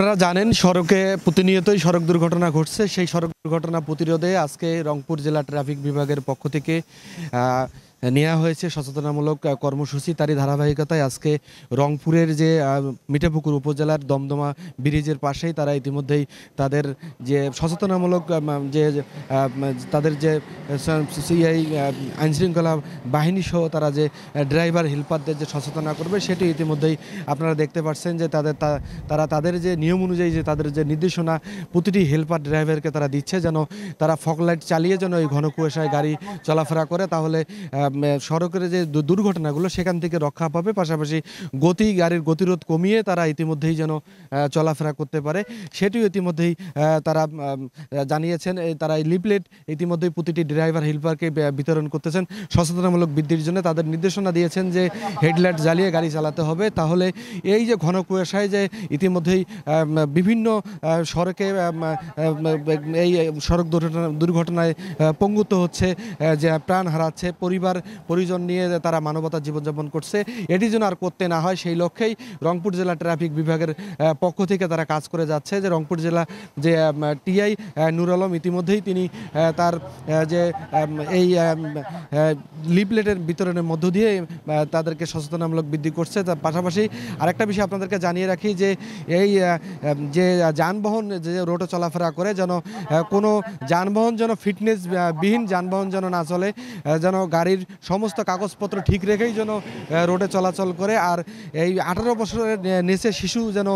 আপনারা জানেন সড়কে প্রতিনিয়তই সড়ক দুর্ঘটনা ঘটছে। সেই সড়ক দুর্ঘটনা প্রতিরোধে আজকে রংপুর জেলা ট্রাফিক বিভাগের পক্ষ থেকে নেওয়া হয়েছে সচেতনামূলক কর্মসূচি। তারই ধারাবাহিকতায় আজকে রংপুরের যে মিঠাপুকুর উপজেলার দমদমা ব্রিজের পাশেই তারা ইতিমধ্যেই তাদের যে সচেতনামূলক যে তাদের যে সিআই আইনশৃঙ্খলা বাহিনী সহ তারা যে ড্রাইভার হেল্পারদের যে সচেতনা করবে সেটি ইতিমধ্যেই আপনারা দেখতে পাচ্ছেন যে তারা তাদের যে নিয়ম অনুযায়ী যে তাদের যে নির্দেশনা প্রতিটি হেল্পার ড্রাইভারকে তারা দিচ্ছে, যেন তারা ফগ লাইট চালিয়ে যেন এই ঘন কুয়াশায় গাড়ি চলাফেরা করে, তাহলে সড়কের যে দুর্ঘটনাগুলো সেখান থেকে রক্ষা পাবে। পাশাপাশি গাড়ির গতিরোধ কমিয়ে তারা ইতিমধ্যেই যেন চলাফেরা করতে পারে সেটিও ইতিমধ্যেই তারা জানিয়েছেন। তারা এই লিফলেট ইতিমধ্যেই প্রতিটি ড্রাইভার হেল্পারকে বিতরণ করতেছেন সচেতনামূলক বৃদ্ধির জন্য। তাদের নির্দেশনা দিয়েছেন যে হেডলাইট জ্বালিয়ে গাড়ি চালাতে হবে, তাহলে এই যে ঘন কুয়াশায় যে ইতিমধ্যেই বিভিন্ন সড়কে এই সড়ক দুর্ঘটনায় পঙ্গুত্ব হচ্ছে, যে প্রাণ হারাচ্ছে, পরিজন নিয়ে তারা মানবতার জীবনযাপন করছে, এটি যেন আর করতে না হয় সেই লক্ষ্যেই রংপুর জেলা ট্রাফিক বিভাগের পক্ষ থেকে তারা কাজ করে যাচ্ছে। যে রংপুর জেলা যে টিআই নূর আলম ইতিমধ্যেই তিনি তার যে এই লিফলেটের বিতরণের মধ্য দিয়ে তাদেরকে সচেতনামূলক বৃদ্ধি করছে। তার পাশাপাশি আরেকটা বিষয় আপনাদেরকে জানিয়ে রাখি যে এই যে যানবাহন যে রোডে চলাফেরা করে, যেন কোনো যানবাহন যেন ফিটনেস বিহীন যানবাহন যেন না চলে, যেন গাড়ির সমস্ত কাগজপত্র ঠিক রেখেই যেন রোডে চলাচল করে। আর এই 18 বছরের নিচে শিশু যেন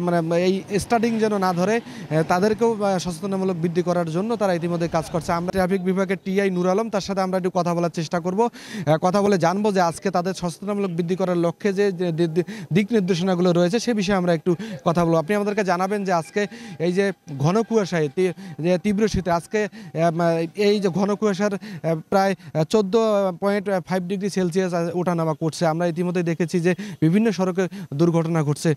মানে এই স্টার্টিং যেন না ধরে, তাদেরকেও সচেতনামূলক বৃদ্ধি করার জন্য তারা ইতিমধ্যে কাজ করছে। আমরা ট্রাফিক বিভাগের টিআই নূর আলম, তার সাথে আমরা একটু কথা বলার চেষ্টা করব, কথা বলে জানবো যে আজকে তাদের সচেতনামূলক বৃদ্ধি করার লক্ষ্যে যে দিক নির্দেশনাগুলো রয়েছে সে বিষয়ে আমরা একটু কথা বলবো। আপনি আমাদেরকে জানাবেন যে আজকে এই যে ঘন কুয়াশায় যে তীব্র শীতে আজকে এই যে ঘন কুয়াশার প্রায় 14.5 ডিগ্রি সেলসিয়াস ওঠানামা করছে। আমরা ইতিমধ্যে দেখেছি যে বিভিন্ন সড়কে দুর্ঘটনা ঘটছে।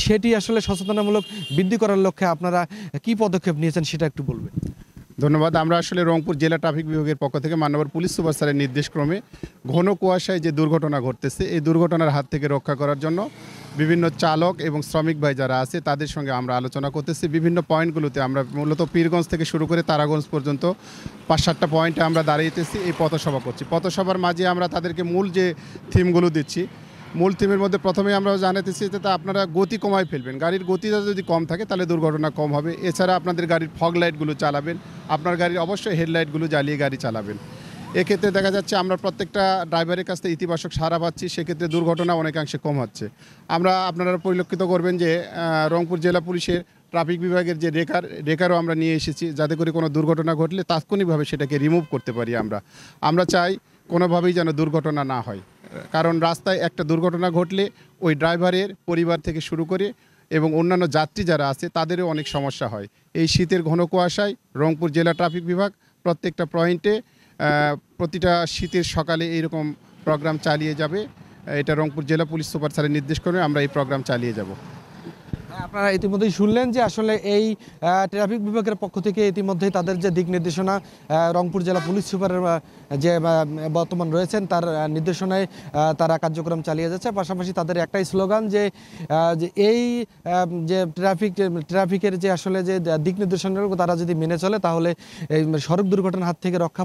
সেটি আসলে সচেতনামূলক বৃদ্ধি করার লক্ষ্যে আপনারা কি পদক্ষেপ নিয়েছেন সেটা একটু বলবেন। ধন্যবাদ। আমরা আসলে রংপুর জেলা ট্রাফিক বিভাগের পক্ষ থেকে মাননীয় পুলিশ সুপার স্যারের নির্দেশক্রমে ঘন কুয়াশায় যে দুর্ঘটনা ঘটতেছে এই দুর্ঘটনার হাত থেকে রক্ষা করার জন্য বিভিন্ন চালক এবং শ্রমিক ভাই যারা আছে তাদের সঙ্গে আমরা আলোচনা করতেছি। বিভিন্ন পয়েন্টগুলোতে আমরা মূলত পীরগঞ্জ থেকে শুরু করে তারাগঞ্জ পর্যন্ত 5-7টা পয়েন্টে আমরা দাঁড়িয়েতেছি, এই পথসভা করছি। পথসভার মাঝে আমরা তাদেরকে মূল যে থিমগুলো দিচ্ছি, মূল থিমের মধ্যে প্রথমেই আমরা জানাতেছি যে আপনারা গতি কমায় ফেলবেন, গাড়ির গতিটা যদি কম থাকে তাহলে দুর্ঘটনা কম হবে। এছাড়া আপনাদের গাড়ির ফগ লাইটগুলো চালাবেন, আপনার গাড়ির অবশ্যই হেডলাইটগুলো জ্বালিয়ে গাড়ি চালাবেন। এক্ষেত্রে দেখা যাচ্ছে আমরা প্রত্যেকটা ড্রাইভারের কাছ থেকে ইতিবাচক সাড়া পাচ্ছি, সেক্ষেত্রে দুর্ঘটনা অনেকাংশে কম হচ্ছে। আপনারা পরিলক্ষিত করবেন যে রংপুর জেলা পুলিশের ট্রাফিক বিভাগের যে রেকারও আমরা নিয়ে এসেছি, যাতে করে কোনো দুর্ঘটনা ঘটলে তাৎক্ষণিকভাবে সেটাকে রিমুভ করতে পারি। আমরা চাই কোনোভাবেই যেন দুর্ঘটনা না হয়, কারণ রাস্তায় একটা দুর্ঘটনা ঘটলে ওই ড্রাইভারের পরিবার থেকে শুরু করে এবং অন্যান্য যাত্রী যারা আছে তাদেরও অনেক সমস্যা হয়। এই শীতের ঘন কুয়াশায় রংপুর জেলা ট্রাফিক বিভাগ প্রত্যেকটা পয়েন্টে প্রতিটা শীতের সকালে এইরকম প্রোগ্রাম চালিয়ে যাবে। এটা রংপুর জেলা পুলিশ সুপার স্যারের নির্দেশ করে আমরা এই প্রোগ্রাম চালিয়ে যাব। আপনারা ইতিমধ্যেই শুনলেন যে আসলে এই ট্রাফিক বিভাগের পক্ষ থেকে ইতিমধ্যেই তাদের যে দিক নির্দেশনা রংপুর জেলা পুলিশ সুপারের যে বর্তমান রয়েছেন তার নির্দেশনায় তারা কার্যক্রম চালিয়ে যাচ্ছে। পাশাপাশি তাদের একটাই স্লোগান যে এই যে ট্রাফিকের যে আসলে যে দিক নির্দেশনাগুলো তারা যদি মেনে চলে তাহলে এই সড়ক দুর্ঘটনার হাত থেকে রক্ষা